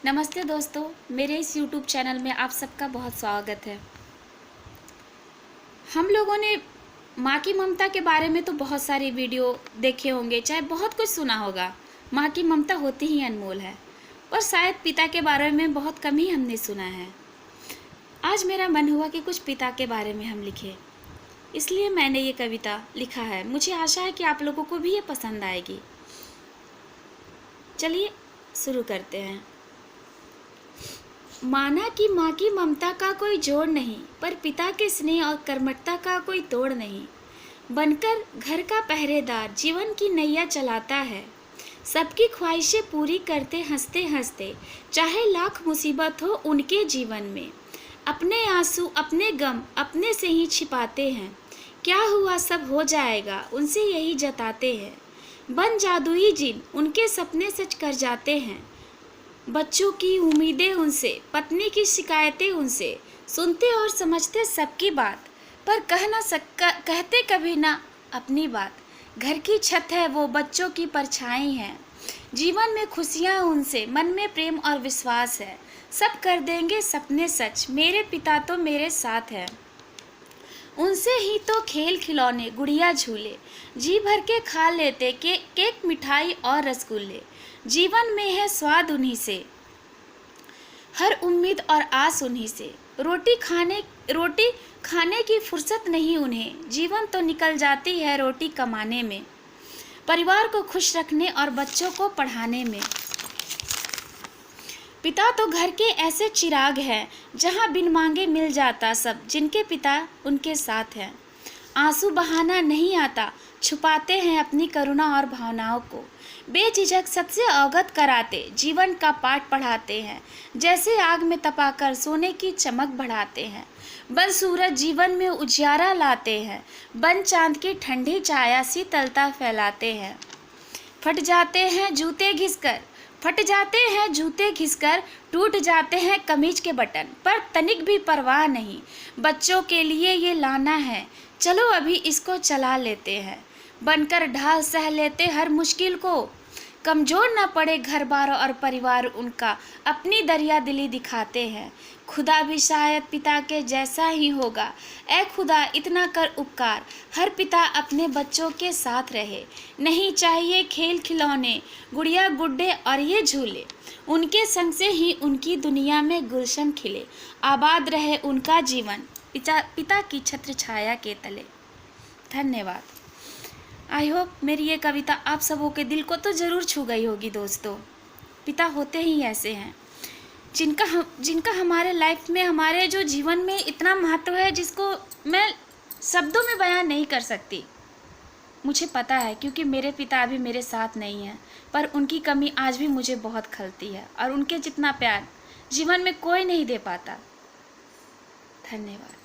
नमस्ते दोस्तों, मेरे इस YouTube चैनल में आप सबका बहुत स्वागत है। हम लोगों ने माँ की ममता के बारे में तो बहुत सारी वीडियो देखे होंगे, चाहे बहुत कुछ सुना होगा। माँ की ममता होती ही अनमोल है, और शायद पिता के बारे में बहुत कम ही हमने सुना है। आज मेरा मन हुआ कि कुछ पिता के बारे में हम लिखें, इसलिए मैंने ये कविता लिखा है। मुझे आशा है कि आप लोगों को भी ये पसंद आएगी। चलिए शुरू करते हैं। माना कि माँ की ममता का कोई जोड़ नहीं, पर पिता के स्नेह और कर्मठता का कोई तोड़ नहीं। बनकर घर का पहरेदार जीवन की नैया चलाता है, सबकी ख्वाहिशें पूरी करते हंसते हंसते, चाहे लाख मुसीबत हो उनके जीवन में। अपने आंसू अपने गम अपने से ही छिपाते हैं, क्या हुआ सब हो जाएगा उनसे यही जताते हैं। बन जादुई जिन उनके सपने सच कर जाते हैं, बच्चों की उम्मीदें उनसे, पत्नी की शिकायतें उनसे, सुनते और समझते सबकी बात, पर कहते कभी ना अपनी बात। घर की छत है वो बच्चों की परछाई है, जीवन में खुशियाँ उनसे, मन में प्रेम और विश्वास है। सब कर देंगे सपने सच, मेरे पिता तो मेरे साथ है। उनसे ही तो खेल खिलौने गुड़िया झूले, जी भर के खा लेते केक मिठाई और रसगुल्ले। जीवन में है स्वाद उन्हीं से, हर उम्मीद और आस उन्हीं से। रोटी खाने की फुर्सत नहीं उन्हें, जीवन तो निकल जाती है रोटी कमाने में, परिवार को खुश रखने और बच्चों को पढ़ाने में। पिता तो घर के ऐसे चिराग हैं, जहाँ बिन मांगे मिल जाता सब, जिनके पिता उनके साथ हैं। आंसू बहाना नहीं आता, छुपाते हैं अपनी करुणा और भावनाओं को। बेझिझक सबसे अवगत कराते, जीवन का पाठ पढ़ाते हैं, जैसे आग में तपाकर सोने की चमक बढ़ाते हैं। बन सूरज जीवन में उजियारा लाते हैं, बन चांद की ठंडी छाया शीतलता फैलाते हैं। फट जाते हैं जूते घिसकर, टूट जाते हैं कमीज के बटन, पर तनिक भी परवाह नहीं, बच्चों के लिए ये लाना है, चलो अभी इसको चला लेते हैं। बनकर ढाल सह लेते हर मुश्किल को, कमज़ोर न पड़े घर बार और परिवार उनका, अपनी दरिया दिली दिखाते हैं। खुदा भी शायद पिता के जैसा ही होगा, ऐ खुदा इतना कर उपकार, हर पिता अपने बच्चों के साथ रहे। नहीं चाहिए खेल खिलौने गुड़िया गुड्डे और ये झूले, उनके संग से ही उनकी दुनिया में गुलशन खिले। आबाद रहे उनका जीवन पिता की छत्र छाया के तले। धन्यवाद। आई होप मेरी ये कविता आप सबों के दिल को तो ज़रूर छू गई होगी दोस्तों। पिता होते ही ऐसे हैं, जिनका हमारे लाइफ में, हमारे जो जीवन में इतना महत्व है, जिसको मैं शब्दों में बयान नहीं कर सकती। मुझे पता है, क्योंकि मेरे पिता अभी मेरे साथ नहीं हैं, पर उनकी कमी आज भी मुझे बहुत खलती है, और उनके जितना प्यार जीवन में कोई नहीं दे पाता। धन्यवाद।